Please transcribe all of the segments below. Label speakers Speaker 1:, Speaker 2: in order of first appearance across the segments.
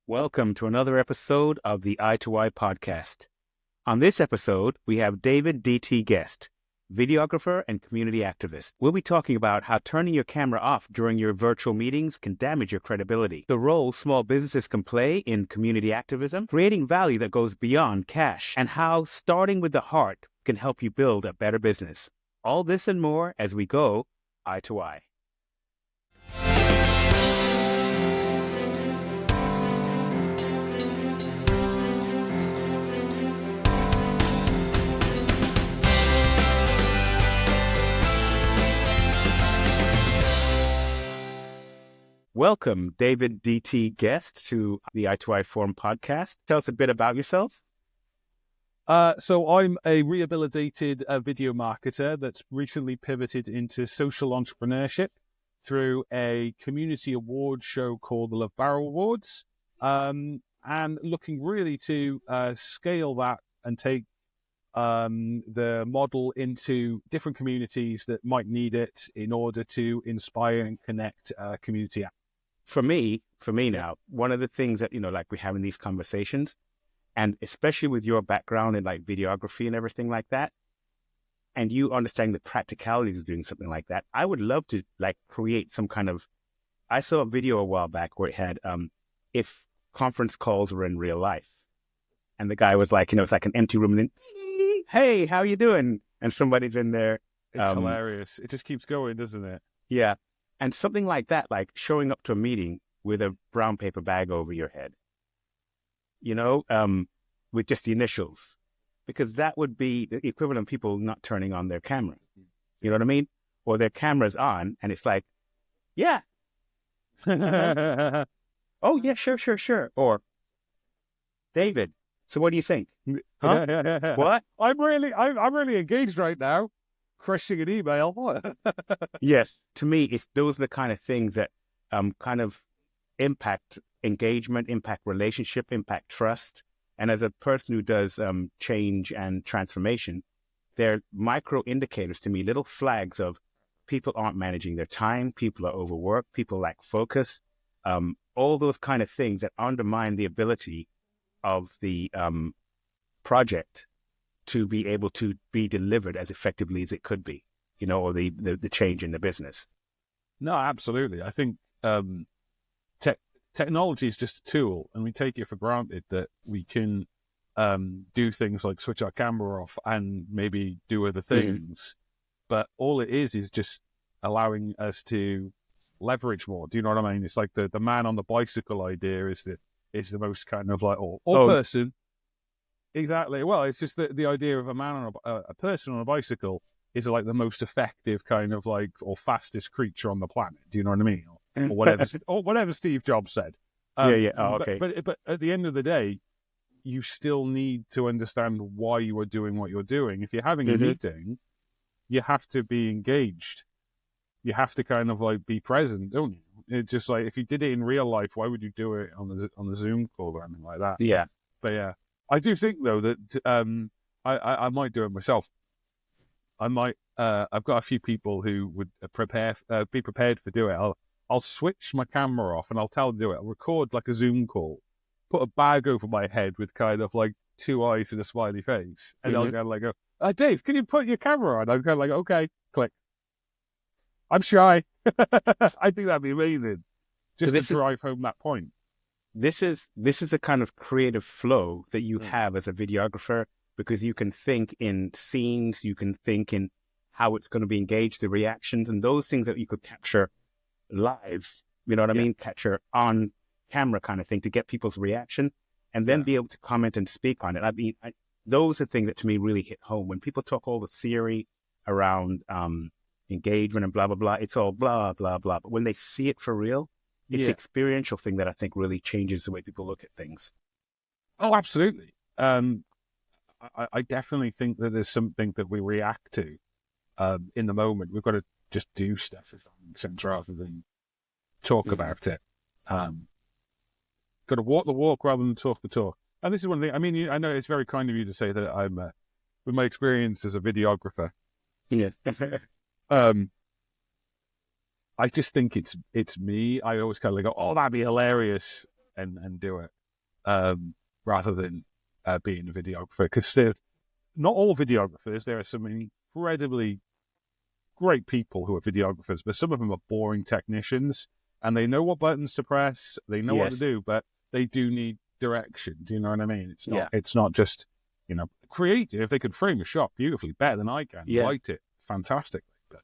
Speaker 1: Welcome to another episode of the Eye to Eye podcast. On this episode, we have David D.T. Guest, videographer and community activist. We'll be talking about how turning your camera off during your virtual meetings can damage your credibility, the role small businesses can play in community activism, creating value that goes beyond cash, and how starting with the heart can help you build a better business. All this and more as we go eye to eye. Welcome, David D.T. Guest, to the Eye to Eye Forum podcast. Tell us a bit about yourself.
Speaker 2: So I'm a rehabilitated video marketer that's recently pivoted into social entrepreneurship through a community award show called the Love Barrow Awards, and looking really to scale that and take the model into different communities that might need it in order to inspire and connect community.
Speaker 1: For me now, one of the things that, like we have in these conversations, and especially with your background in like videography and everything like that, and you understanding the practicalities of doing something like that, I would love to like create some kind of, I saw a video a while back where it had, if conference calls were in real life. And the guy was like, it's like an empty room and then, hey, how you doing? And somebody's in there.
Speaker 2: It's hilarious. It just keeps going, doesn't it?
Speaker 1: Yeah. And something like that, like showing up to a meeting with a brown paper bag over your head, with just the initials, because that would be the equivalent of people not turning on their camera. You know what I mean? Or their camera's on and it's like, yeah. Oh, yeah, sure. Or, David, so what do you think? Huh? What?
Speaker 2: I'm really engaged right now. Crushing an email.
Speaker 1: Yes, to me, those are the kind of things that kind of impact engagement, impact relationship, impact trust. And as a person who does change and transformation, they're micro indicators to me, little flags of people aren't managing their time, people are overworked, people lack focus, all those kind of things that undermine the ability of the project to be able to be delivered as effectively as it could be, or the change in the business.
Speaker 2: No, absolutely. I think technology is just a tool, and we take it for granted that we can do things like switch our camera off and maybe do other things. But all it is just allowing us to leverage more. Do you know what I mean? It's like the man on the bicycle idea is the most kind of like, person. Exactly. Well, it's just the idea of a man on a person on a bicycle is like the most effective kind of like, or fastest creature on the planet. Do you know what I mean? Or whatever, or whatever Steve Jobs said.
Speaker 1: Yeah. Oh, okay.
Speaker 2: But at the end of the day, you still need to understand why you are doing what you're doing. If you're having a meeting, you have to be engaged. You have to kind of like be present, don't you? It's just like, if you did it in real life, why would you do it on the Zoom call or anything like that?
Speaker 1: Yeah.
Speaker 2: But yeah. I do think though that I might do it myself. I might. I've got a few people who would be prepared to do it. I'll switch my camera off and I'll tell them to do it. I'll record like a Zoom call, put a bag over my head with kind of like two eyes and a smiley face, and I'll go like, Dave, can you put your camera on? I'm kind of like, okay, click. I'm shy. I think that'd be amazing, just to drive home that point.
Speaker 1: This is a kind of creative flow that you have as a videographer, because you can think in scenes, you can think in how it's going to be engaged, the reactions, and those things that you could capture live, you know what I mean? Capture on camera kind of thing to get people's reaction and then be able to comment and speak on it. I mean, those are things that to me really hit home. When people talk all the theory around engagement and blah, blah, blah, it's all blah, blah, blah. But when they see it for real, it's the experiential thing that I think really changes the way people look at things.
Speaker 2: Oh, absolutely. I definitely think that there's something that we react to in the moment. We've got to just do stuff, if that makes sense, rather than talk about it. Got to walk the walk rather than talk the talk. And this is one thing. I mean, I know it's very kind of you to say that I'm, with my experience as a videographer.
Speaker 1: Yeah.
Speaker 2: I just think it's me. I always kind of like go, oh, that'd be hilarious, and do it. rather than being a videographer. Because not all videographers, there are some incredibly great people who are videographers, but some of them are boring technicians, and they know what buttons to press, they know what to do, but they do need direction. Do you know what I mean? It's not just, creative. If they could frame a shot beautifully, better than I can, light it fantastically. But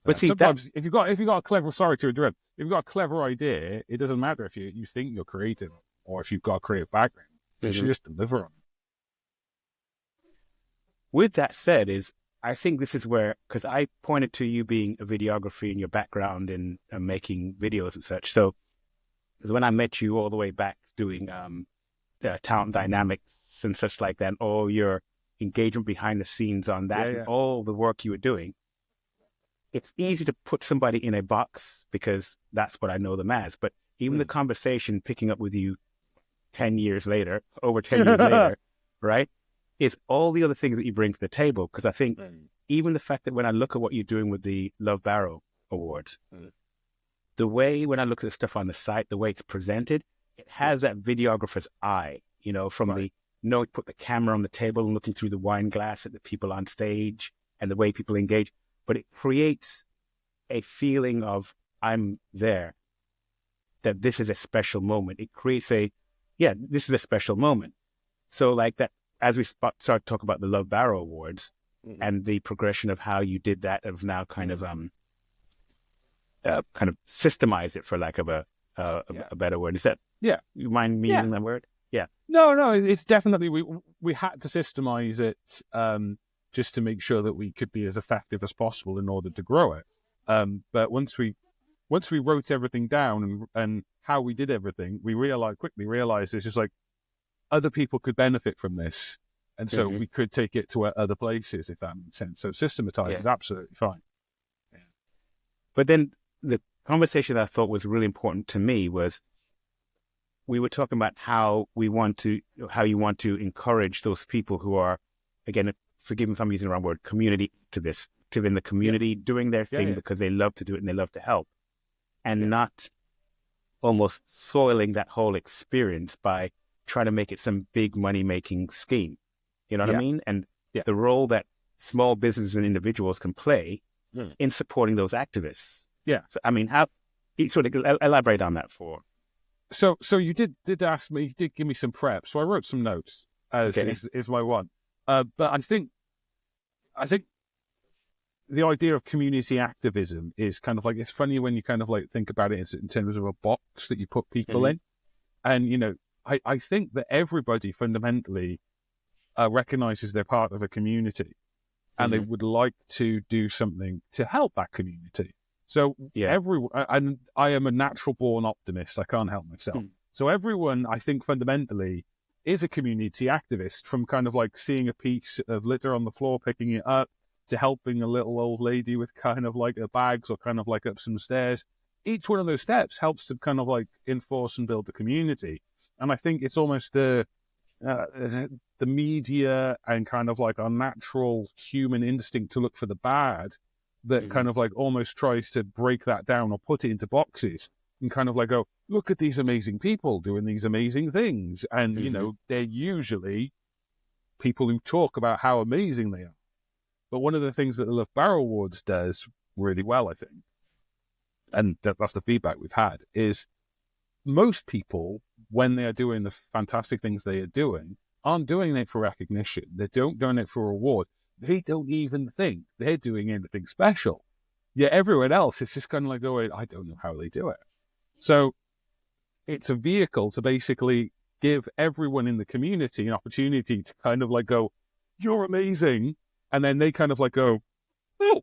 Speaker 1: but see,
Speaker 2: sometimes if you've got a clever, sorry to interrupt, if you've got a clever idea, it doesn't matter if you think you're creative or if you've got a creative background. You should just deliver on it.
Speaker 1: With that said, I think this is where, because I pointed to you being a videographer in your background in making videos and such. So, because when I met you all the way back doing talent dynamics and such like that, and all your engagement behind the scenes on that, and all the work you were doing, it's easy to put somebody in a box because that's what I know them as. But even the conversation picking up with you 10 years later, over 10 years later, right, is all the other things that you bring to the table. Because I think even the fact that when I look at what you're doing with the Love Barrow Awards, the way when I look at the stuff on the site, the way it's presented, it has that videographer's eye, from put the camera on the table and looking through the wine glass at the people on stage and the way people engage. But it creates a feeling of I'm there, that this is a special moment. It creates this is a special moment. So like that, as we start to talk about the Love Barrow Awards and the progression of how you did that, of now kind of systemize it, for lack of a better word. Is that, you mind me using that word? Yeah.
Speaker 2: No, it's definitely, we had to systemize it just to make sure that we could be as effective as possible in order to grow it. But once we wrote everything down and how we did everything, we quickly realized it's just like other people could benefit from this. And so we could take it to other places, if that makes sense. So systematize is absolutely fine. Yeah.
Speaker 1: But then the conversation that I thought was really important to me was, we were talking about how you want to encourage those people who are, again, forgive me if I'm using the wrong word, community activists, active in the community, doing their thing because they love to do it and they love to help, and not almost soiling that whole experience by trying to make it some big money-making scheme. You know what I mean? And the role that small businesses and individuals can play in supporting those activists. Yeah. So, I mean, how you sort of elaborate on that for?
Speaker 2: So you did ask me, you did give me some prep. So I wrote some notes, as is my one. But I think the idea of community activism is kind of like, it's funny when you kind of like think about it in terms of a box that you put people in. And, I think that everybody fundamentally recognizes they're part of a community and they would like to do something to help that community. So everyone, and I am a natural born optimist. I can't help myself. So everyone, I think, fundamentally is a community activist, from kind of like seeing a piece of litter on the floor, picking it up, to helping a little old lady with kind of like her bags or kind of like up some stairs. Each one of those steps helps to kind of like enforce and build the community. And I think it's almost the media and kind of like our natural human instinct to look for the bad that kind of like almost tries to break that down or put it into boxes and kind of like go, look at these amazing people doing these amazing things. And, they're usually people who talk about how amazing they are. But one of the things that the Love Barrow Awards does really well, I think, and that's the feedback we've had, is most people, when they are doing the fantastic things they are doing, aren't doing it for recognition. They don't doing it for reward. They don't even think they're doing anything special. Yet everyone else is just kind of like going, I don't know how they do it. So it's a vehicle to basically give everyone in the community an opportunity to kind of like go, you're amazing. And then they kind of like go, oh,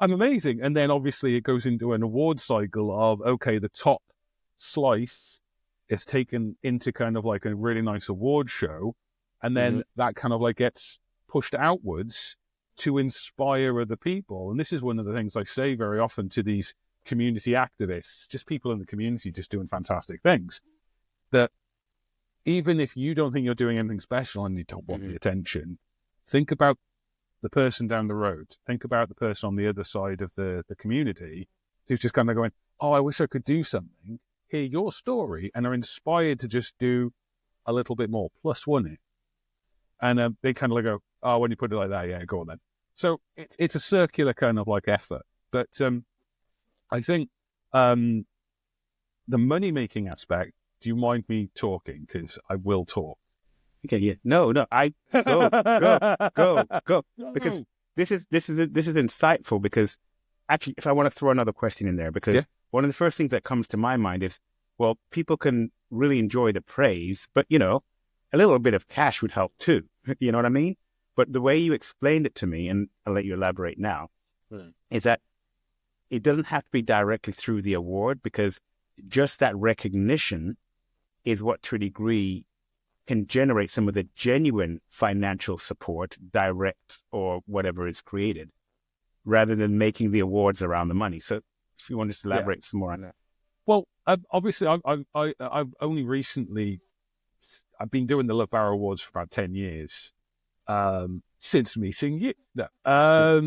Speaker 2: I'm amazing. And then obviously it goes into an award cycle of, okay, the top slice is taken into kind of like a really nice award show. And then that kind of like gets pushed outwards to inspire other people. And this is one of the things I say very often to these community activists, just people in the community just doing fantastic things, that even if you don't think you're doing anything special and you don't want the attention, think about the person down the road. Think about the person on the other side of the community who's just kind of going, oh, I wish I could do something. hear your story and are inspired to just do a little bit more, plus one it. And they kind of like go, oh, when you put it like that, yeah, go on then. So it's a circular kind of like effort. But I think the money-making aspect, do you mind me talking? Because I will talk.
Speaker 1: Okay, yeah. No, I go. Because this is insightful, because actually, if I want to throw another question in there, because one of the first things that comes to my mind is, well, people can really enjoy the praise, but, you know, a little bit of cash would help too. You know what I mean? But the way you explained it to me, and I'll let you elaborate now, is that it doesn't have to be directly through the award, because just that recognition is what, to a degree, can generate some of the genuine financial support, direct or whatever is created, rather than making the awards around the money. So if you want to elaborate some more on that.
Speaker 2: Well, obviously, I've only recently, I've been doing the Love Barrow Awards for about 10 years, since meeting you. No, a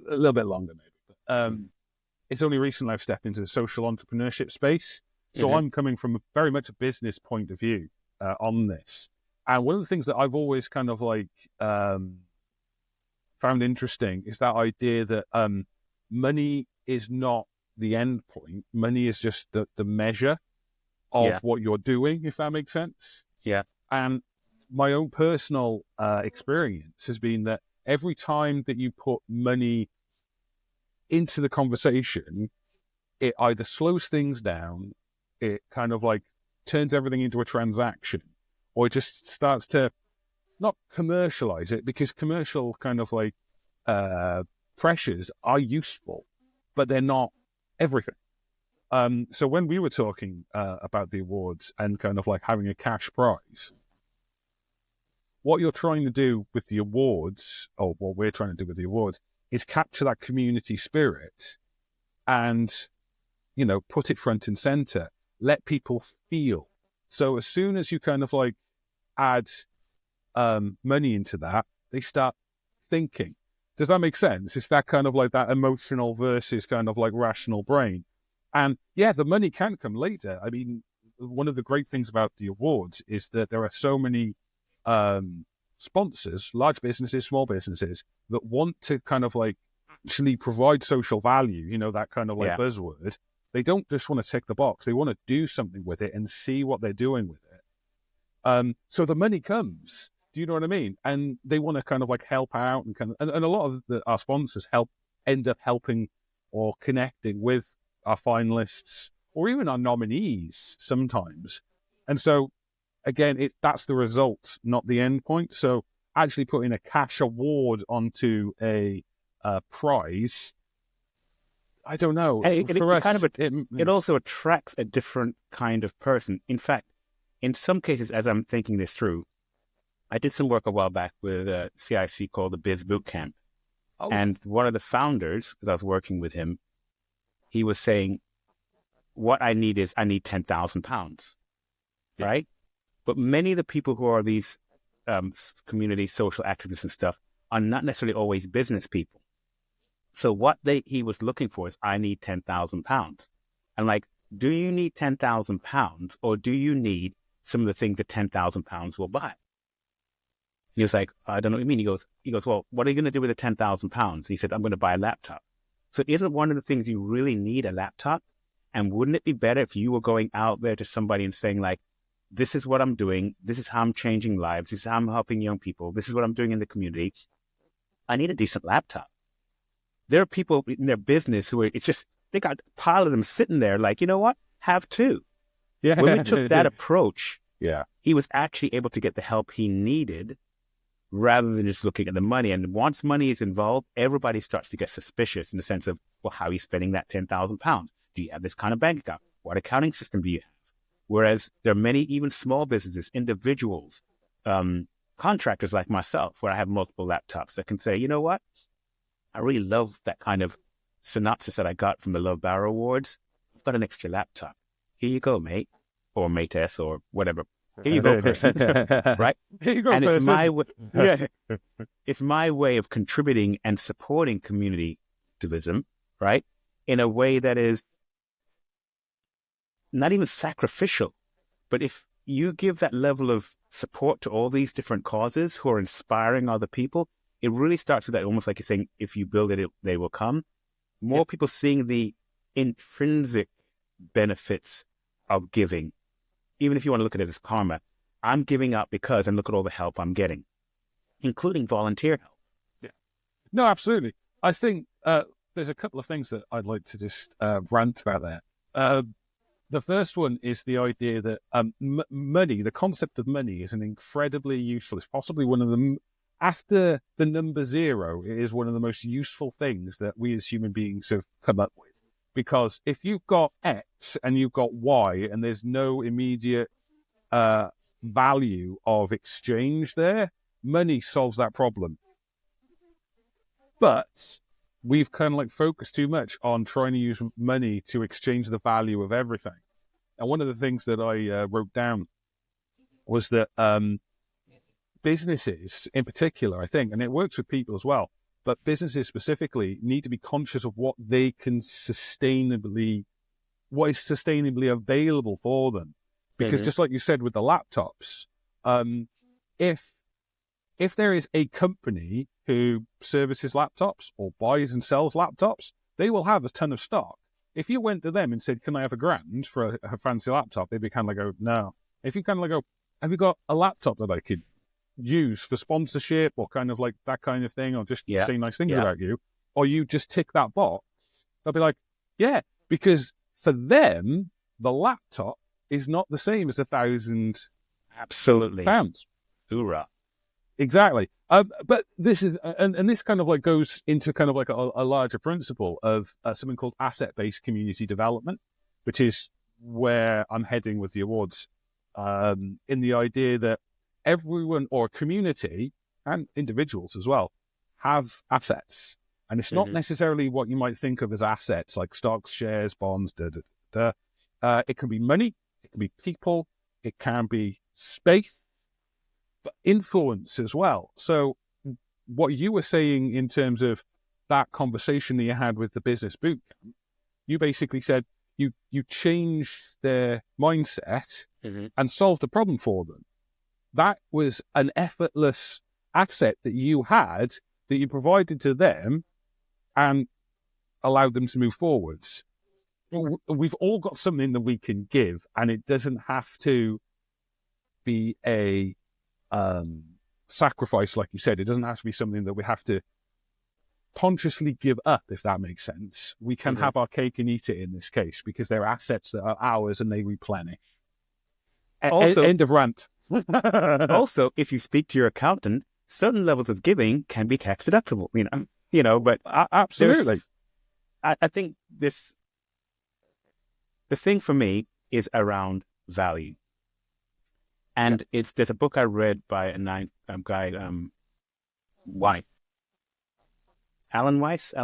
Speaker 2: little bit longer maybe. It's only recently I've stepped into the social entrepreneurship space. So I'm coming from very much a business point of view on this. And one of the things that I've always kind of like found interesting is that idea that money is not the end point. Money is just the measure of what you're doing, if that makes sense.
Speaker 1: Yeah.
Speaker 2: And my own personal experience has been that every time that you put money into the conversation, it either slows things down, it kind of like turns everything into a transaction, or it just starts to not commercialize it, because commercial kind of like pressures are useful, but they're not everything. So when we were talking about the awards and kind of like having a cash prize, what you're trying to do with the awards, or what we're trying to do with the awards, is capture that community spirit and, you know, put it front and center, let people feel. So as soon as you kind of like add money into that, they start thinking. Does that make sense? It's that kind of like that emotional versus kind of like rational brain. And yeah, the money can come later. I mean, one of the great things about the awards is that there are so many sponsors, large businesses, small businesses, that want to kind of like actually provide social value, you know, that kind of like buzzword. They don't just want to tick the box. They want to do something with it and see what they're doing with it. So the money comes. Do you know what I mean? And they want to kind of like help out and and a lot of our sponsors end up helping or connecting with our finalists or even our nominees sometimes. And so again, that's the result, not the end point. So actually putting a cash award onto a prize, I don't know.
Speaker 1: It also attracts a different kind of person. In fact, in some cases, as I'm thinking this through, I did some work a while back with a CIC called the Biz Bootcamp. Oh. And one of the founders, because I was working with him, he was saying, what I need £10,000, right? But many of the people who are these community social activists and stuff are not necessarily always business people. So what he was looking for is, I need £10,000. I'm like, do you need £10,000, or do you need some of the things that £10,000 will buy? He was like, I don't know what you mean. He goes, well, what are you going to do with the £10,000? He said, I'm going to buy a laptop. So isn't one of the things you really need a laptop? And wouldn't it be better if you were going out there to somebody and saying like, this is what I'm doing. This is how I'm changing lives. This is how I'm helping young people. This is what I'm doing in the community. I need a decent laptop. There are people in their business who they got a pile of them sitting there like, you know what? Have two. Yeah. When we took that approach, he was actually able to get the help he needed rather than just looking at the money. And once money is involved, everybody starts to get suspicious in the sense of, well, how are you spending that £10,000? Do you have this kind of bank account? What accounting system do you have? Whereas there are many even small businesses, individuals, contractors like myself, where I have multiple laptops that can say, you know what? I really love that kind of synopsis that I got from the Love Barrow Awards. I've got an extra laptop. Here you go, mate, or matess, or whatever. Here you go, person. Right?
Speaker 2: Here you go,
Speaker 1: and
Speaker 2: person.
Speaker 1: It's my way of contributing and supporting community activism, right? In a way that is not even sacrificial, but if you give that level of support to all these different causes who are inspiring other people, it really starts with that, almost like you're saying, if you build it, they will come. More people seeing the intrinsic benefits of giving, even if you want to look at it as karma. I'm giving up because, and look at all the help I'm getting, including volunteer help.
Speaker 2: Yeah. No, absolutely. I think there's a couple of things that I'd like to just rant about there. The first one is the idea that money, the concept of money, is an incredibly useful, it's possibly one of them, after the number 0, it is one of the most useful things that we as human beings have come up with. Because if you've got X and you've got Y and there's no immediate value of exchange there, money solves that problem. But we've kind of like focused too much on trying to use money to exchange the value of everything. And one of the things that I wrote down was that businesses in particular, I think, and it works with people as well, but businesses specifically need to be conscious of what they can what is sustainably available for them. Because just like you said with the laptops, if there is a company who services laptops or buys and sells laptops, they will have a ton of stock. If you went to them and said, can I have $1,000 for a fancy laptop? They'd be kind of like, go, no. If you kind of like go, have you got a laptop that I could use for sponsorship or kind of like that kind of thing, or just say nice things about you, or you just tick that box, they'll be like, yeah, because for them, the laptop is not the same as £1,000.
Speaker 1: Absolutely.
Speaker 2: Pounds.
Speaker 1: Hoorah.
Speaker 2: Exactly. But this is, and this kind of like goes into kind of like a larger principle of something called asset-based community development, which is where I'm heading with the awards, in the idea that everyone, or a community and individuals as well, have assets. And it's not necessarily what you might think of as assets, like stocks, shares, bonds, it can be money, it can be people, it can be space, but influence as well. So what you were saying in terms of that conversation that you had with the business bootcamp, you basically said you changed their mindset and solved a problem for them. That was an effortless asset that you had, that you provided to them and allowed them to move forwards. We've all got something that we can give, and it doesn't have to be a sacrifice, like you said. It doesn't have to be something that we have to consciously give up, if that makes sense. We can have our cake and eat it in this case, because they're assets that are ours and they replenish. Also, end of rant.
Speaker 1: Also, if you speak to your accountant, certain levels of giving can be tax deductible, but
Speaker 2: absolutely.
Speaker 1: I think the thing for me is around value. And there's a book I read by a guy, Alan Weiss,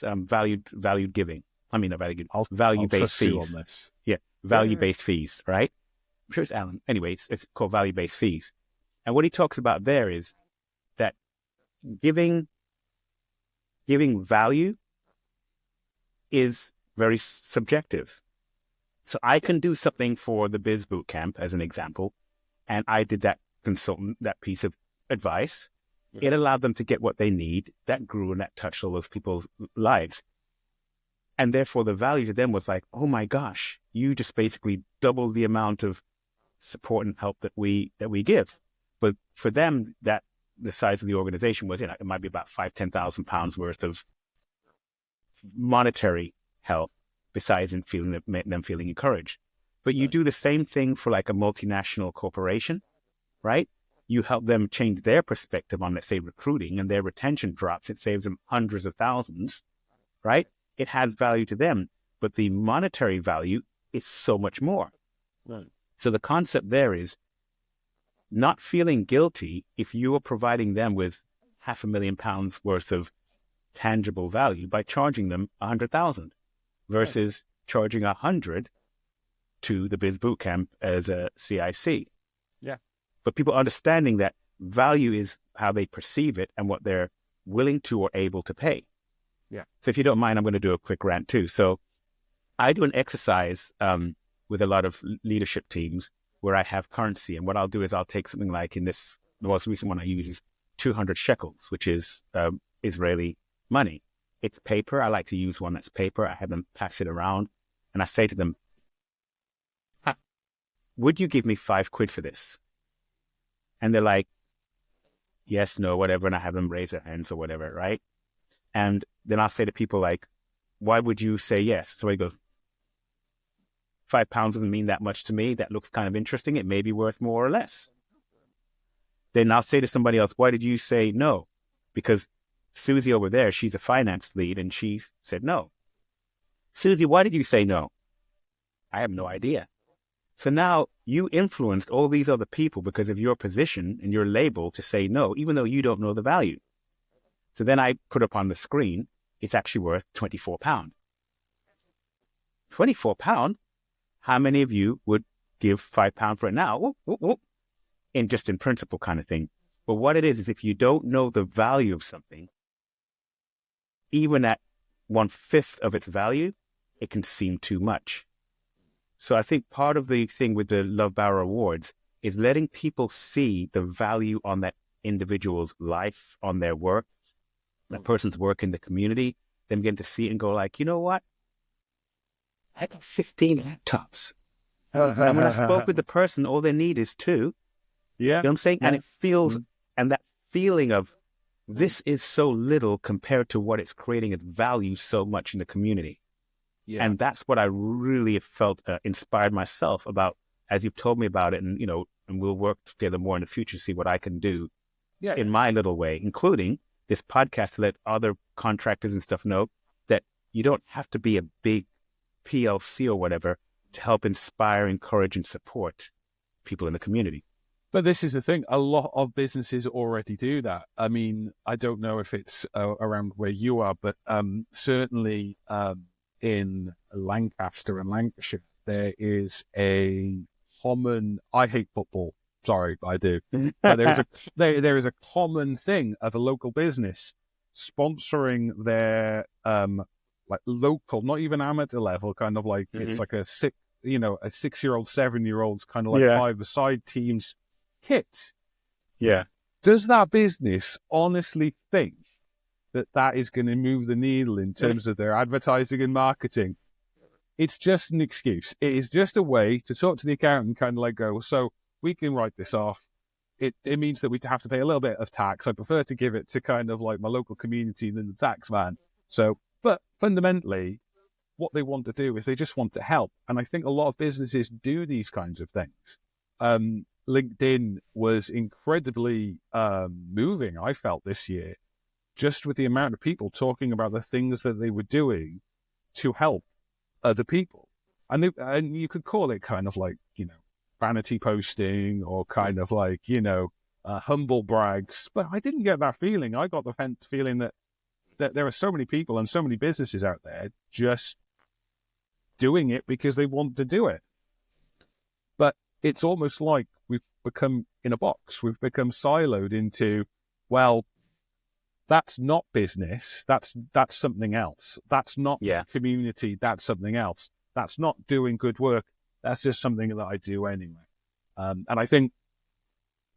Speaker 1: valued giving. I mean, value-based fees. On this. Yeah, value-based fees, right? I'm sure it's Alan. Anyways, it's called value-based fees. And what he talks about there is that giving value is very subjective. So I can do something for the Biz Bootcamp, as an example, and I did that piece of advice. It allowed them to get what they need. That grew and that touched all those people's lives. And therefore the value to them was like, oh my gosh, you just basically doubled the amount of support and help that we give. But for them, that the size of the organization was, it might be about £5,000-10,000 worth of monetary help, besides them feeling encouraged. But you do the same thing for like a multinational corporation, right? You help them change their perspective on, let's say, recruiting, and their retention drops. It saves them hundreds of thousands, right? It has value to them, but the monetary value is so much more. Right. So the concept there is not feeling guilty if you are providing them with £500,000 worth of tangible value by charging them 100,000 versus charging 100 to the Biz Bootcamp as a CIC.
Speaker 2: Yeah.
Speaker 1: But people understanding that value is how they perceive it and what they're willing to or able to pay.
Speaker 2: Yeah.
Speaker 1: So if you don't mind, I'm going to do a quick rant too. So I do an exercise with a lot of leadership teams where I have currency. And what I'll do is I'll take something like the most recent one I use is 200 shekels, which is Israeli money. It's paper. I like to use one that's paper. I have them pass it around and I say to them, would you give me 5 quid for this? And they're like, yes, no, whatever. And I have them raise their hands or whatever, right? And then I'll say to people like, why would you say yes? So I go, £5 doesn't mean that much to me. That looks kind of interesting. It may be worth more or less. Then I'll say to somebody else, why did you say no? Because Susie over there, she's a finance lead and she said no. Susie, why did you say no? I have no idea. So now you influenced all these other people because of your position and your label to say no, even though you don't know the value. So then I put up on the screen, it's actually worth £24. £24? How many of you would give £5 for it now? Whoop, whoop, whoop. In principle kind of thing. But what it is if you don't know the value of something, even at 1/5 of its value, it can seem too much. So I think part of the thing with the Love Barrow Awards is letting people see the value on that individual's life, on their work, that person's work in the community, them getting to see it and go like, you know what? I got 15 laptops. And when I spoke with the person, all they need is 2.
Speaker 2: Yeah.
Speaker 1: You know what I'm saying?
Speaker 2: Yeah.
Speaker 1: And it feels, and that feeling of this is so little compared to what it's creating its value so much in the community. Yeah. And that's what I really felt inspired myself about, as you've told me about it, and and we'll work together more in the future to see what I can do in my little way, including this podcast to let other contractors and stuff know that you don't have to be a big PLC or whatever to help inspire, encourage, and support people in the community.
Speaker 2: But this is the thing. A lot of businesses already do that. I mean, I don't know if it's around where you are, but certainly in Lancaster and Lancashire, there is a common... I hate football. Sorry, I do. But there is a common thing of a local business sponsoring their like local, not even amateur level, kind of like it's like a 6-year-old, 7-year-olds kind of like 5-a-side teams kit.
Speaker 1: Yeah.
Speaker 2: Does that business honestly think that is going to move the needle in terms of their advertising and marketing? It's just an excuse. It is just a way to talk to the accountant, kind of like go, so we can write this off. It means that we have to pay a little bit of tax. I prefer to give it to kind of like my local community than the tax man. So, but fundamentally, what they want to do is they just want to help. And I think a lot of businesses do these kinds of things. LinkedIn was incredibly moving, I felt, this year, just with the amount of people talking about the things that they were doing to help other people. And you could call it kind of like, vanity posting or kind of like, humble brags. But I didn't get that feeling. I got the feeling that there are so many people and so many businesses out there just doing it because they want to do it. But it's almost like we've become in a box. We've become siloed into, well, that's not business. That's something else. That's not community. That's something else. That's not doing good work. That's just something that I do anyway. And I think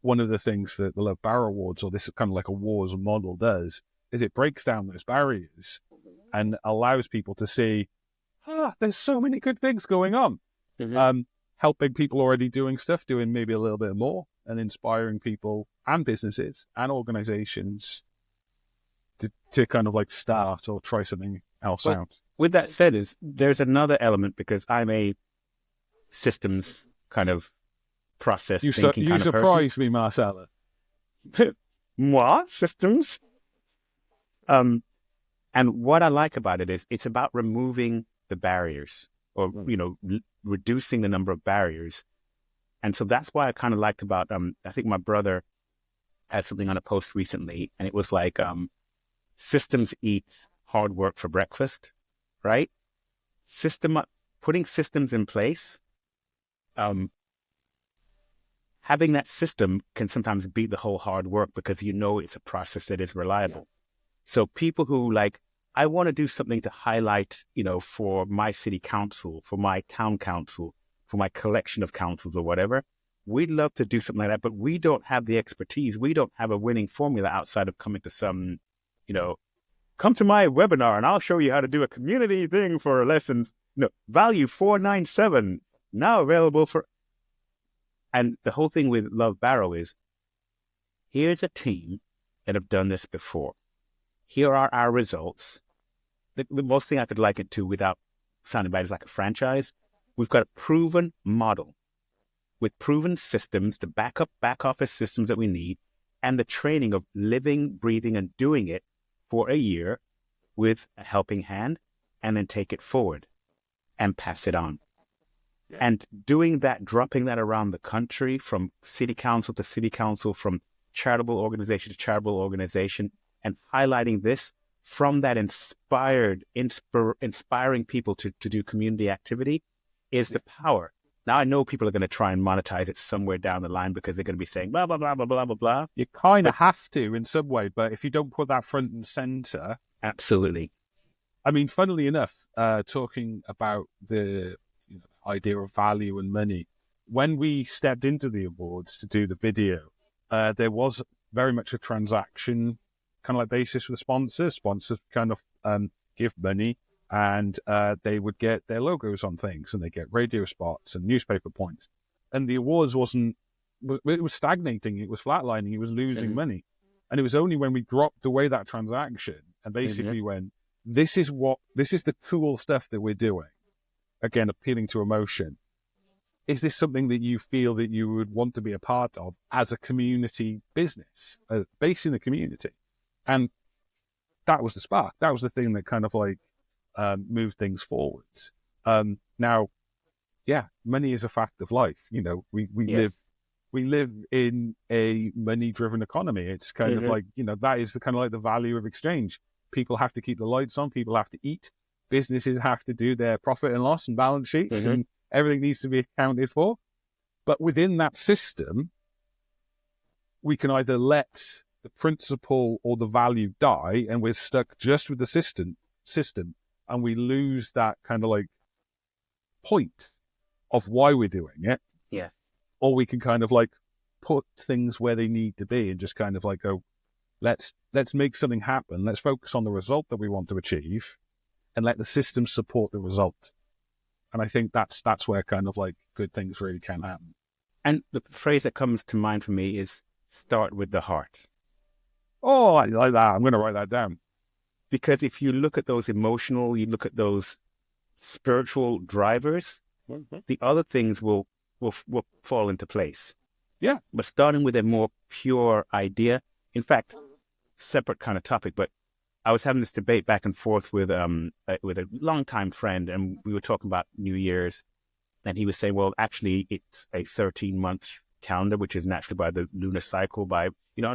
Speaker 2: one of the things that the Love Barrow Awards, or this kind of like awards model, does is it breaks down those barriers and allows people to see, there's so many good things going on. Helping people already doing stuff, doing maybe a little bit more, and inspiring people and businesses and organizations to kind of like start or try something else out.
Speaker 1: With that said, there's another element, because I'm a systems kind of process thinking kind of person.
Speaker 2: You surprised me, Marcellus.
Speaker 1: What? Systems? And what I like about it is it's about removing the barriers, or, reducing the number of barriers. And so that's why I kind of liked about, I think my brother had something on a post recently, and it was like, systems eat hard work for breakfast, right? Putting systems in place, having that system can sometimes beat the whole hard work, because it's a process that is reliable. So people who like, I want to do something to highlight, for my city council, for my town council, for my collection of councils or whatever. We'd love to do something like that, but we don't have the expertise. We don't have a winning formula outside of coming to some, come to my webinar and I'll show you how to do a community thing for less than, value 497, now available for. And the whole thing with Love Barrow is, here's a team that have done this before. Here are our results. The most thing I could liken it to without sounding bad is like a franchise. We've got a proven model with proven systems, the back office systems that we need, and the training of living, breathing, and doing it for a year with a helping hand, and then take it forward and pass it on. Yeah. And doing that, dropping that around the country from city council to city council, from charitable organization to charitable organization, and highlighting this from that inspiring people to do community activity is the power. Now, I know people are going to try and monetize it somewhere down the line because they're going to be saying, blah, blah, blah, blah, blah, blah, blah.
Speaker 2: You kind of have to in some way, but if you don't put that front and center.
Speaker 1: Absolutely.
Speaker 2: I mean, funnily enough, talking about the idea of value and money, when we stepped into the awards to do the video, there was very much a transaction kind of like basis with sponsors. Sponsors kind of give money, and they would get their logos on things, and they get radio spots and newspaper points. And the awards it was stagnating, it was flatlining, it was losing money. And it was only when we dropped away that transaction and basically went, this is the cool stuff that we're doing. Again, appealing to emotion. Is this something that you feel that you would want to be a part of as a community business, based in the community? And that was the spark. That was the thing that kind of like moved things forwards. Now, money is a fact of life. We live in a money-driven economy. It's kind of like, that is the kind of like the value of exchange. People have to keep the lights on. People have to eat. Businesses have to do their profit and loss and balance sheets, and everything needs to be accounted for. But within that system, we can either let the principle or the value die, and we're stuck just with the system, and we lose that kind of like point of why we're doing it.
Speaker 1: Yeah.
Speaker 2: Or we can kind of like put things where they need to be and just kind of like go, let's make something happen. Let's focus on the result that we want to achieve, and let the system support the result. And I think that's where kind of like good things really can happen.
Speaker 1: And the phrase that comes to mind for me is start with the heart.
Speaker 2: Oh, I like that. I'm going to write that down.
Speaker 1: Because if you look at those emotional, you look at those spiritual drivers, the other things will fall into place.
Speaker 2: Yeah.
Speaker 1: But starting with a more pure idea, in fact, separate kind of topic, but I was having this debate back and forth with a longtime friend, and we were talking about New Year's, and he was saying, well, actually, it's a 13-month calendar, which is naturally by the lunar cycle, by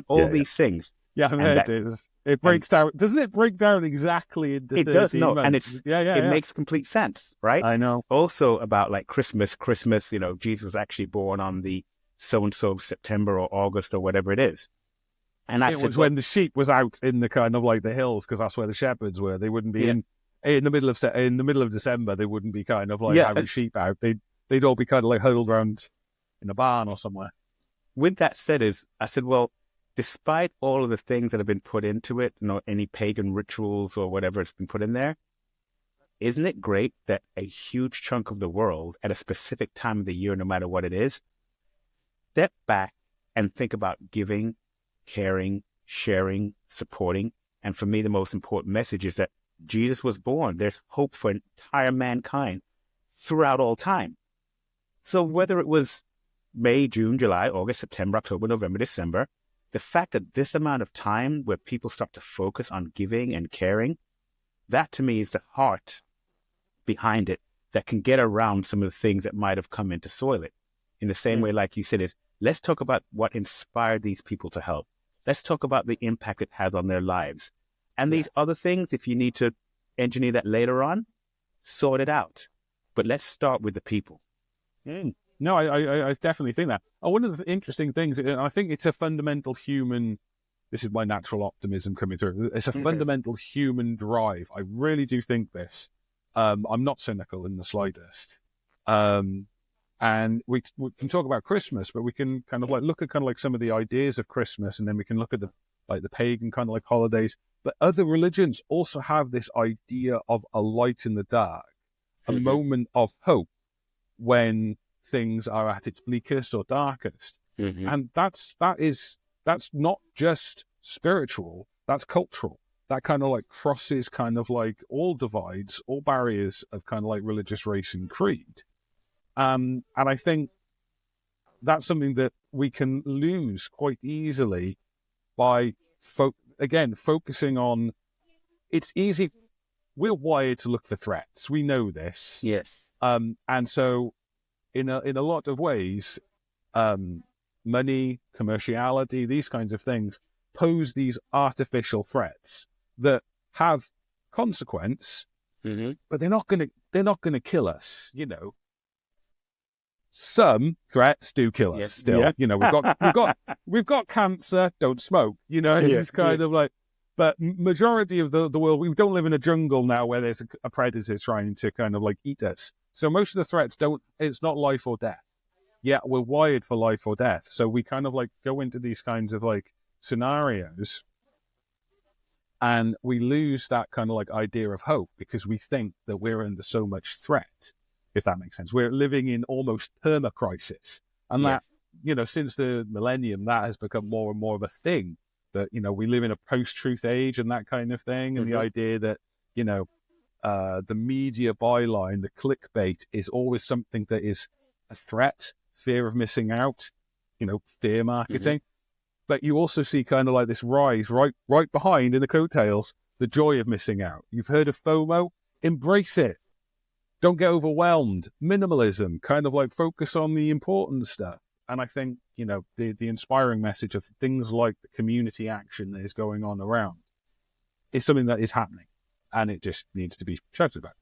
Speaker 1: all these things.
Speaker 2: Yeah, it is. It breaks down. Doesn't it break down exactly into 13 months? It does, no,
Speaker 1: and it makes complete sense, right?
Speaker 2: I know.
Speaker 1: Also about like Christmas, Jesus was actually born on the so-and-so of September or August or whatever it is. And
Speaker 2: it was when the sheep was out in the kind of like the hills, because that's where the shepherds were. They wouldn't be in the middle of December. They wouldn't be kind of like having sheep out. They'd all be kind of like huddled around in a barn or somewhere.
Speaker 1: With that said, I said, well, despite all of the things that have been put into it, any pagan rituals or whatever has been put in there, isn't it great that a huge chunk of the world at a specific time of the year, no matter what it is, step back and think about giving, caring, sharing, supporting. And for me, the most important message is that Jesus was born. There's hope for entire mankind throughout all time. So whether it was May, June, July, August, September, October, November, December, the fact that this amount of time where people start to focus on giving and caring, that to me is the heart behind it that can get around some of the things that might have come in to soil it. In the same way, like you said, is let's talk about what inspired these people to help. Let's talk about the impact it has on their lives. And these other things, if you need to engineer that later on, sort it out. But let's start with the people.
Speaker 2: No, I definitely think that. One of the interesting things, I think it's a fundamental human, this is my natural optimism coming through, it's a fundamental human drive. I really do think this. I'm not cynical in the slightest. And we can talk about Christmas, but we can kind of like look at kind of like some of the ideas of Christmas, and then we can look at the pagan kind of like holidays. But other religions also have this idea of a light in the dark, a moment of hope when things are at its bleakest or darkest. And that's not just spiritual, that's cultural. That kind of like crosses kind of like all divides, all barriers of kind of like religious, race, and creed. And I think that's something that we can lose quite easily by, focusing on. It's easy. We're wired to look for threats. We know this.
Speaker 1: Yes.
Speaker 2: And so in a lot of ways, money, commerciality, these kinds of things pose these artificial threats that have consequence, but they're not gonna kill us, you know. Some threats do kill us still. Yeah. You know, we've got cancer, don't smoke, you know, it's kind of like, but majority of the world, we don't live in a jungle now where there's a predator trying to kind of like eat us. So most of the threats it's not life or death. Yeah, we're wired for life or death. So we kind of like go into these kinds of like scenarios and we lose that kind of like idea of hope because we think that we're under so much threat, if that makes sense. We're living in almost perma-crisis. And that, you know, since the millennium, that has become more and more of a thing. That, you know, we live in a post-truth age and that kind of thing. And the idea that, you know, the media byline, the clickbait is always something that is a threat, fear of missing out, you know, fear marketing. But you also see kind of like this rise right behind in the coattails, the joy of missing out. You've heard of FOMO? Embrace it. Don't get overwhelmed. Minimalism, kind of like focus on the important stuff. And I think, you know, the inspiring message of things like the community action that is going on around is something that is happening. And it just needs to be shouted about.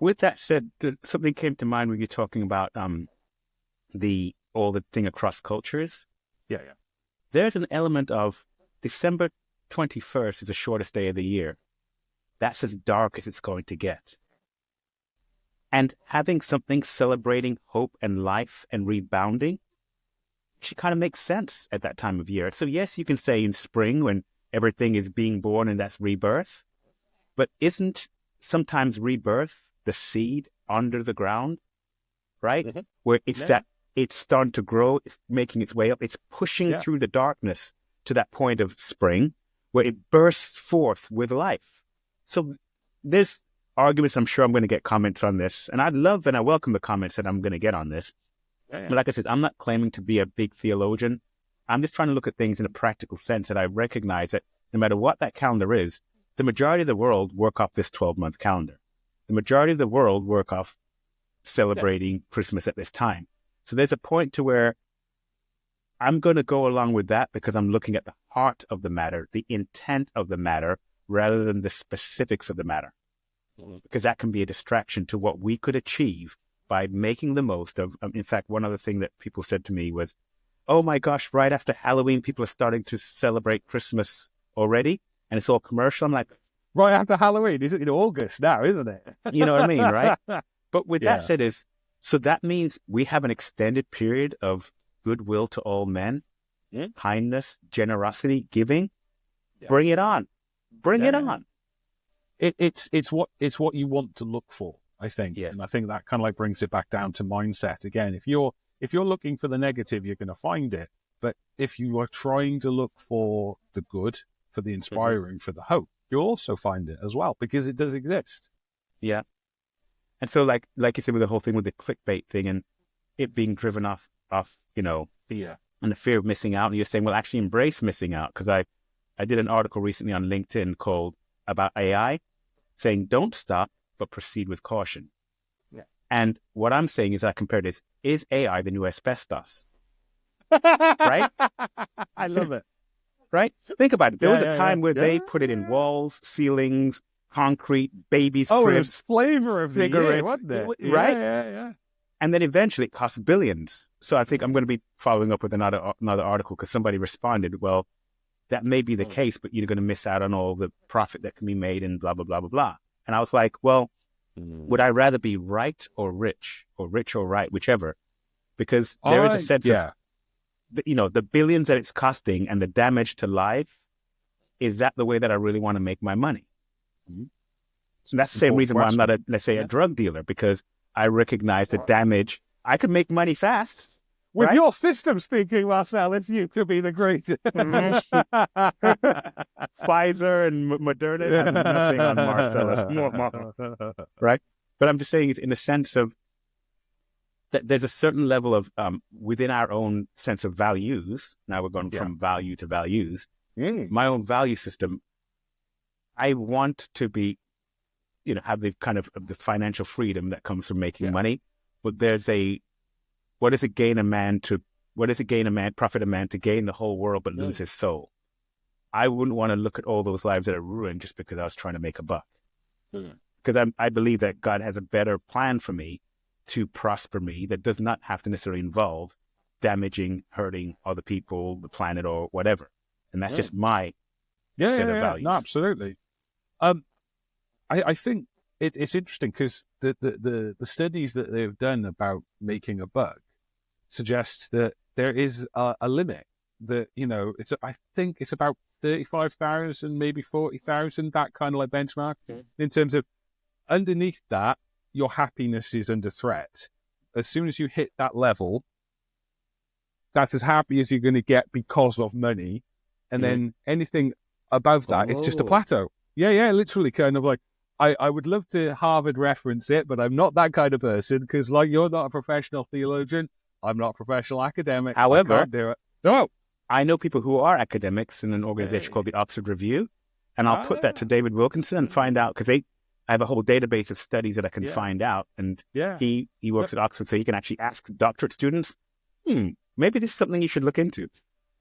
Speaker 1: With that said, something came to mind when you're talking about the thing across cultures.
Speaker 2: Yeah.
Speaker 1: There's an element of December 21st is the shortest day of the year. That's as dark as it's going to get. And having something celebrating hope and life and rebounding should kind of make sense at that time of year. So yes, you can say in spring when everything is being born and that's rebirth. But isn't sometimes rebirth the seed under the ground, right? Where it's that it's starting to grow, it's making its way up, it's pushing through the darkness to that point of spring where it bursts forth with life. So there's arguments, I'm sure I'm going to get comments on this, and I welcome the comments that I'm going to get on this. But like I said, I'm not claiming to be a big theologian. I'm just trying to look at things in a practical sense, that I recognize that no matter what that calendar is, the majority of the world work off this 12-month calendar. The majority of the world work off celebrating Christmas at this time. So there's a point to where I'm going to go along with that because I'm looking at the heart of the matter, the intent of the matter, rather than the specifics of the matter. Because that can be a distraction to what we could achieve by making the most of. In fact, one other thing that people said to me was, oh my gosh, right after Halloween, people are starting to celebrate Christmas already, and it's all commercial. I'm like,
Speaker 2: right after Halloween? Is it in August now, isn't it?
Speaker 1: You know what I mean, right? But with that said so that means we have an extended period of goodwill to all men, kindness, generosity, giving. Bring it on. Bring it on.
Speaker 2: It's what you want to look for, I think. And I think that kind of like brings it back down to mindset again. If you're looking for the negative, you're going to find it. But if you are trying to look for the good, for the inspiring, for the hope, you'll also find it as well, because it does exist.
Speaker 1: Yeah. And so like you said with the whole thing with the clickbait thing and it being driven off, you know,
Speaker 2: fear
Speaker 1: and the fear of missing out. And you're saying, well, actually embrace missing out. Because I did an article recently on LinkedIn called about AI, saying don't stop, but proceed with caution.
Speaker 2: Yeah.
Speaker 1: And what I'm saying is I compared this, is AI the new asbestos? Right?
Speaker 2: I love it.
Speaker 1: Right? Think about it. There was a time where they put it in walls, ceilings, concrete, babies' cribs.
Speaker 2: It was flavor of the year, wasn't it?
Speaker 1: Right?
Speaker 2: Yeah.
Speaker 1: And then eventually it cost billions. So I think I'm going to be following up with another article because somebody responded, well, that may be the case, but you're going to miss out on all the profit that can be made and blah, blah, blah, blah, blah. And I was like, well, would I rather be right or rich or right, whichever, because there is a sense of,
Speaker 2: yeah.
Speaker 1: The billions that it's costing and the damage to life. Is that the way that I really want to make my money? Mm-hmm. So that's the same reason why I'm not let's say a drug dealer, because I recognize the damage. I could make money fast.
Speaker 2: With
Speaker 1: right?
Speaker 2: your systems thinking, Marcellus, you could be the greatest.
Speaker 1: Pfizer and Moderna have nothing on Marcellus. Right? But I'm just saying it's in the sense of that there's a certain level of, within our own sense of values, now we're going from value to values, my own value system, I want to be, have the kind of the financial freedom that comes from making money, but there's what does it profit a man to gain the whole world but lose his soul? I wouldn't want to look at all those lives that are ruined just because I was trying to make a buck. Because I believe that God has a better plan for me to prosper me that does not have to necessarily involve damaging, hurting other people, the planet, or whatever. And that's just my set of values.
Speaker 2: No, absolutely. I think it's interesting because the studies that they've done about making a buck suggests that there is a limit. That I think it's about 35,000, maybe 40,000, that kind of like benchmark in terms of underneath that, your happiness is under threat. As soon as you hit that level, that's as happy as you're going to get because of money. And then anything above that, it's just a plateau. Yeah, literally kind of like, I would love to Harvard reference it, but I'm not that kind of person because like you're not a professional theologian, I'm not a professional academic.
Speaker 1: However,
Speaker 2: I can't do it. No.
Speaker 1: I know people who are academics in an organization called the Oxford Review, and I'll put that to David Wilkinson and find out, because I have a whole database of studies that I can find out, and he works at Oxford, so he can actually ask doctorate students, maybe this is something you should look into.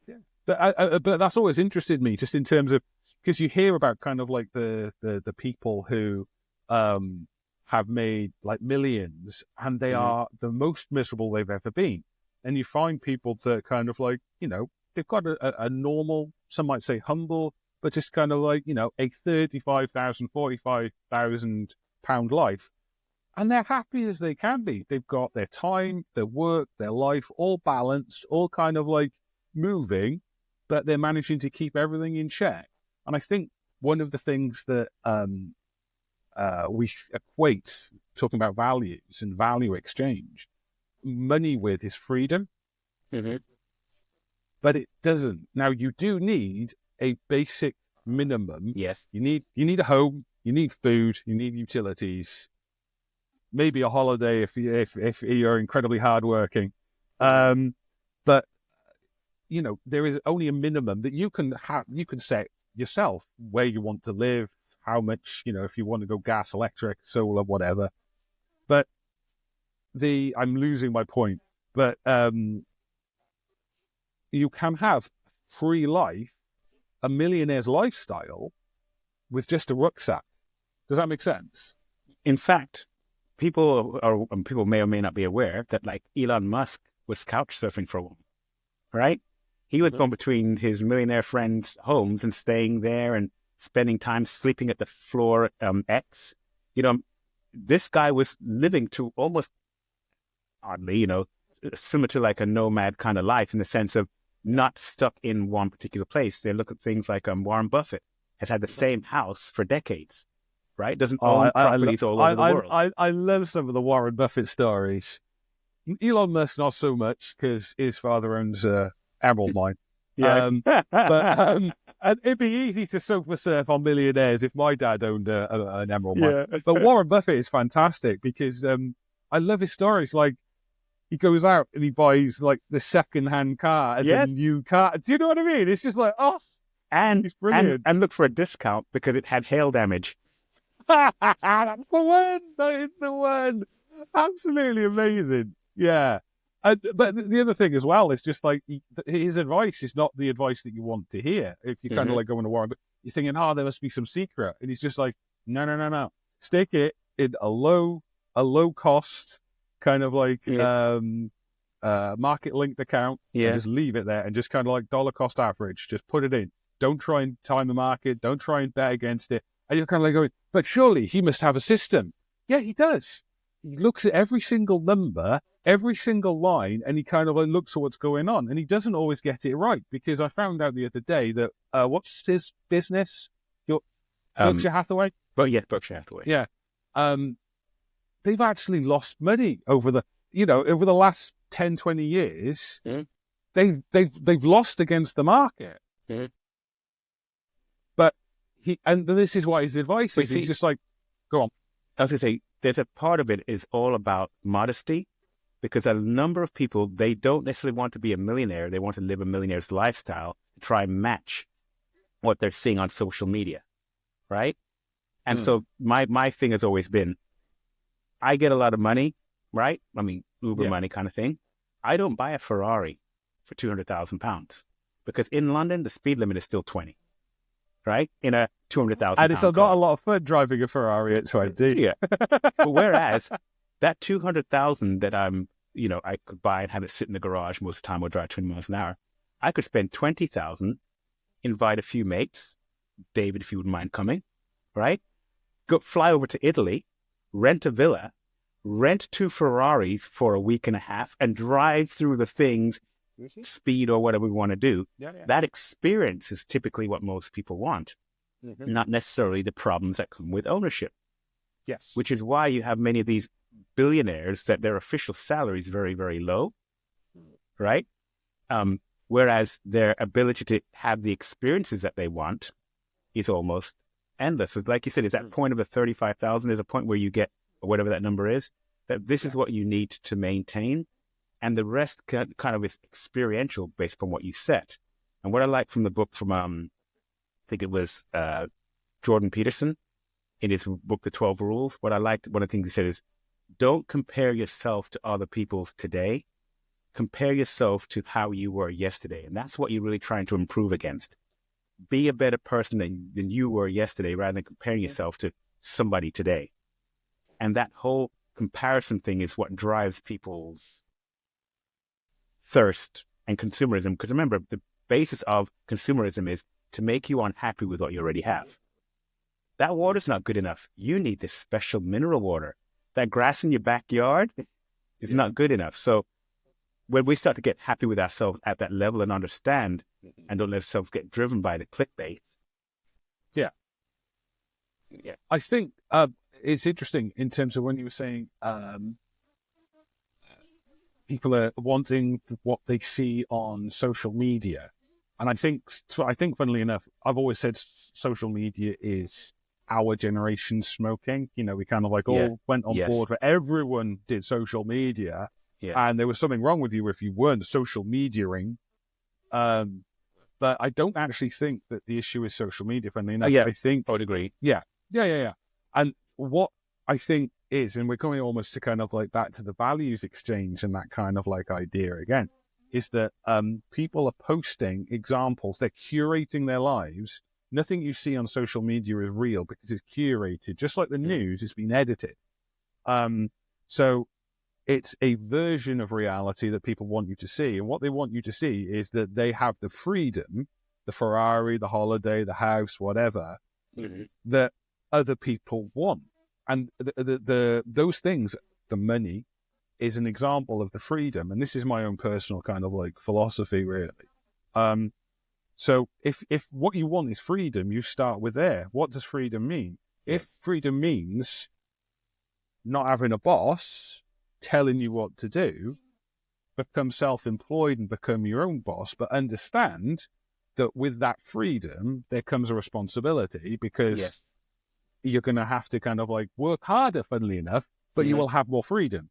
Speaker 2: Yeah, but that's always interested me, just in terms of, because you hear about kind of like the people who have made like millions, and they are the most miserable they've ever been, and you find people that kind of like they've got a normal, some might say humble, but just kind of like, a 35,000, 45,000 pound life. And they're happy as they can be. They've got their time, their work, their life, all balanced, all kind of like moving, but they're managing to keep everything in check. And I think one of the things that we equate, talking about values and value exchange, money with is freedom. But it doesn't. Now, you do need a basic minimum.
Speaker 1: Yes.
Speaker 2: You need a home, you need food, you need utilities, maybe a holiday if you're incredibly hardworking. But there is only a minimum that you can have. You can set yourself where you want to live, how much, if you want to go gas, electric, solar, whatever. But I'm losing my point. But you can have free life, a millionaire's lifestyle, with just a rucksack. Does that make sense?
Speaker 1: In fact, people may or may not be aware that like Elon Musk was couch surfing for a while, right? He was going between his millionaire friends' homes and staying there and spending time sleeping at the floor X. This guy was living to almost, oddly, similar to like a nomad kind of life, in the sense of not stuck in one particular place. They look at things like Warren Buffett has had the same house for decades, right? Doesn't own properties all over the world.
Speaker 2: I love some of the Warren Buffett stories. Elon Musk, not so much, because his father owns Emerald Mine. But it'd be easy to sofa surf on millionaires if my dad owned an Emerald Mine. But Warren Buffett is fantastic because I love his stories. Like, he goes out and he buys like the second-hand car as a new car. Do you know what I mean? It's just like,
Speaker 1: and
Speaker 2: it's brilliant.
Speaker 1: And look for a discount because it had hail damage.
Speaker 2: That's the one. That is the one. Absolutely amazing. Yeah. But the other thing as well is just like his advice is not the advice that you want to hear. If you're kind of like going to Warren, but you're thinking, there must be some secret, and he's just like, no. Stick it in a low cost kind of like market linked account, and just leave it there, and just kind of like dollar cost average, just put it in. Don't try and time the market. Don't try and bet against it. And you're kind of like going, but surely he must have a system. Yeah, he does. looks at every single number, every single line, and he kind of like looks at what's going on. And he doesn't always get it right, because I found out the other day that, what's his business? Berkshire Hathaway?
Speaker 1: But yeah, Berkshire Hathaway.
Speaker 2: Yeah. They've actually lost money over the last 10, 20 years. They've lost against the market. But this is why his advice is, he's just like, go on.
Speaker 1: I was going to say, there's a part of it is all about modesty, because a number of people, they don't necessarily want to be a millionaire. They want to live a millionaire's lifestyle to try and match what they're seeing on social media, right? And so my thing has always been, I get a lot of money, right? I mean, Uber money kind of thing. I don't buy a Ferrari for £200,000 because in London, the speed limit is still 20. Right? In a 200,000.
Speaker 2: And it's not a lot of fun driving a Ferrari at 20.
Speaker 1: Yeah. But whereas that 200,000 that I could buy and have it sit in the garage most of the time, or drive 20 miles an hour, I could spend 20,000, invite a few mates, David, if you wouldn't mind coming, right? Fly over to Italy, rent a villa, rent 2 Ferraris for a week and a half, and drive through the things, speed or whatever we want to do. That experience is typically what most people want, not necessarily the problems that come with ownership.
Speaker 2: Yes.
Speaker 1: Which is why you have many of these billionaires that their official salary is very, very low, right? Whereas their ability to have the experiences that they want is almost endless. So like you said, it's that point of the 35,000. There's a point where you get, or whatever that number is, that this is what you need to maintain. And the rest kind of is experiential based upon what you set. And what I like from the book from, I think it was Jordan Peterson in his book, The 12 Rules, what I liked, one of the things he said is, don't compare yourself to other people's today. Compare yourself to how you were yesterday. And that's what you're really trying to improve against. Be a better person than you were yesterday, rather than comparing yourself to somebody today. And that whole comparison thing is what drives people's thirst and consumerism. Because remember, the basis of consumerism is to make you unhappy with what you already have. That water's not good enough. You need this special mineral water. That grass in your backyard is not good enough. So when we start to get happy with ourselves at that level and understand and don't let ourselves get driven by the clickbait.
Speaker 2: Yeah. I think it's interesting in terms of when you were saying people are wanting what they see on social media. And I think, funnily enough, I've always said social media is our generation smoking. You know, we kind of like all went on board where everyone did social media. Yeah. And there was something wrong with you if you weren't social mediaing. But I don't actually think that the issue is social media, funnily enough. I think
Speaker 1: I would agree.
Speaker 2: Yeah. And what I think is, and we're coming almost to kind of like back to the values exchange and that kind of like idea again, is that people are posting examples, they're curating their lives. Nothing you see on social media is real because it's curated. Just like the news, it's been edited. So it's a version of reality that people want you to see. And what they want you to see is that they have the freedom, the Ferrari, the holiday, the house, whatever, that other people want. And those things, the money, is an example of the freedom. And this is my own personal kind of like philosophy, really. So if what you want is freedom, you start with there. What does freedom mean? If freedom means not having a boss telling you what to do, become self-employed and become your own boss, but understand that with that freedom, there comes a responsibility, because you're going to have to kind of like work harder, funnily enough, but you will have more freedom.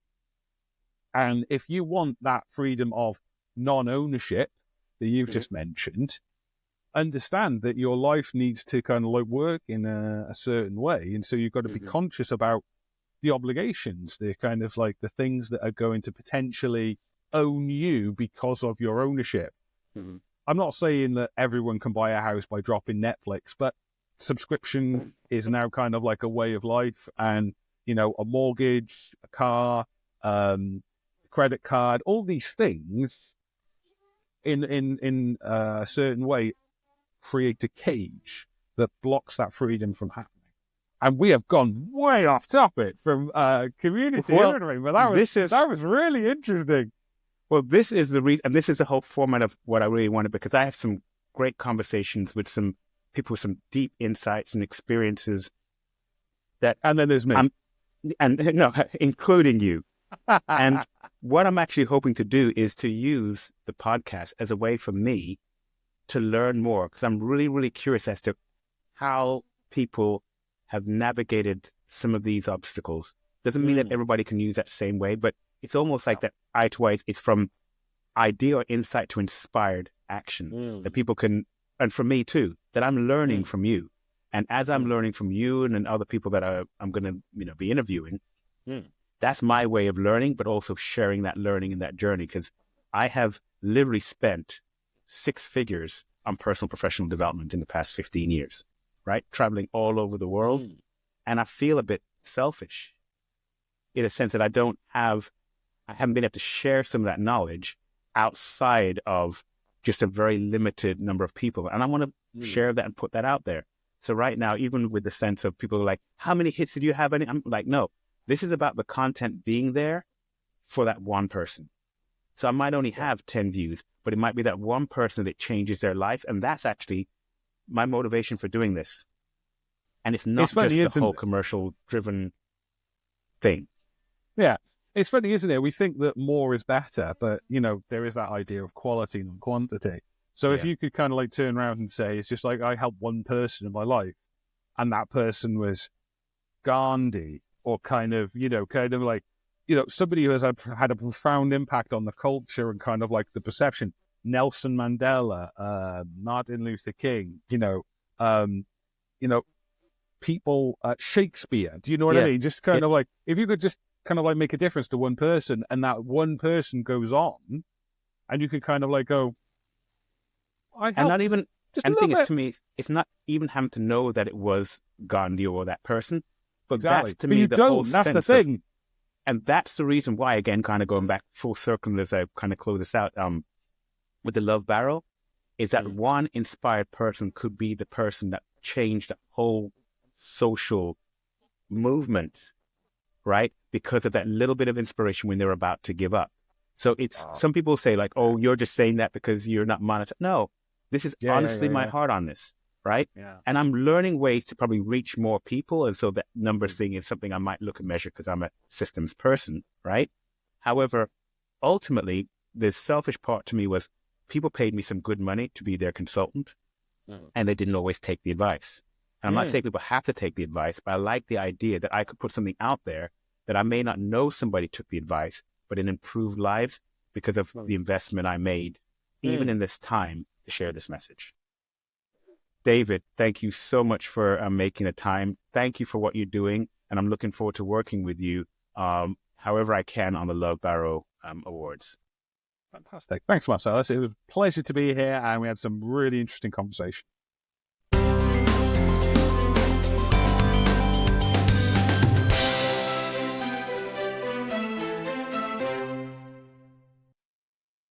Speaker 2: And if you want that freedom of non-ownership that you've just mentioned, understand that your life needs to kind of like work in a certain way. And so you've got to be conscious about the obligations, the kind of like the things that are going to potentially own you because of your ownership. I'm not saying that everyone can buy a house by dropping Netflix, but subscription is now kind of like a way of life. And, you know, a mortgage, a car, credit card, all these things in a certain way create a cage that blocks that freedom from happening. And we have gone way off topic from community and everything, but that was really interesting.
Speaker 1: Well, this is the reason, and this is the whole format of what I really wanted, because I have some great conversations with some people with some deep insights and experiences.
Speaker 2: And then there's me.
Speaker 1: Including you. And what I'm actually hoping to do is to use the podcast as a way for me to learn more, because I'm really, really curious as to how people have navigated some of these obstacles. Doesn't mean that everybody can use that same way, but it's almost like that eye to eye. It's from idea or insight to inspired action that people can, and for me too, that I'm learning from you. And as I'm learning from you and then other people that I'm going to be interviewing, that's my way of learning, but also sharing that learning in that journey, because I have literally spent 6 figures on personal professional development in the past 15 years, right? Traveling all over the world. And I feel a bit selfish in a sense that I haven't been able to share some of that knowledge outside of just a very limited number of people. And I want to share that and put that out there. So right now, even with the sense of people like, how many hits did you have? I'm like, no, this is about the content being there for that one person. So I might only have 10 views, but it might be that one person that changes their life. And that's actually my motivation for doing this. And it's not just the whole commercial driven thing.
Speaker 2: Yeah. It's funny, isn't it? We think that more is better, but, there is that idea of quality and quantity. So if you could kind of like turn around and say, it's just like I helped one person in my life, and that person was Gandhi, or kind of like, somebody who has had a profound impact on the culture and kind of like the perception, Nelson Mandela, Martin Luther King, people, Shakespeare. Do you know what I mean? Just kind of like, if you could just kind of like make a difference to one person, and that one person goes on, and you could kind of like go,
Speaker 1: and not even, and the thing is, to me, it's not even having to know that it was Gandhi or that person, but that's to me the whole sense.
Speaker 2: That's the thing.
Speaker 1: And that's the reason why, again, kind of going back full circle as I kind of close this out, with the Love Barrow, is that one inspired person could be the person that changed the whole social movement, right? Because of that little bit of inspiration when they're about to give up. So it's, some people say like, oh, you're just saying that because you're not monetized. No, this is honestly my heart on this, right? Yeah. And I'm learning ways to probably reach more people. And so that numbers thing is something I might look and measure because I'm a systems person, right? However, ultimately, the selfish part to me was people paid me some good money to be their consultant, and they didn't always take the advice. And I'm not saying people have to take the advice, but I like the idea that I could put something out there that I may not know somebody took the advice, but it improved lives because of the investment I made, even in this time, to share this message. David, thank you so much for making the time. Thank you for what you're doing. And I'm looking forward to working with you however I can on the Love Barrow Awards.
Speaker 2: Fantastic. Thanks, Marcellus. It was a pleasure to be here, and we had some really interesting conversation.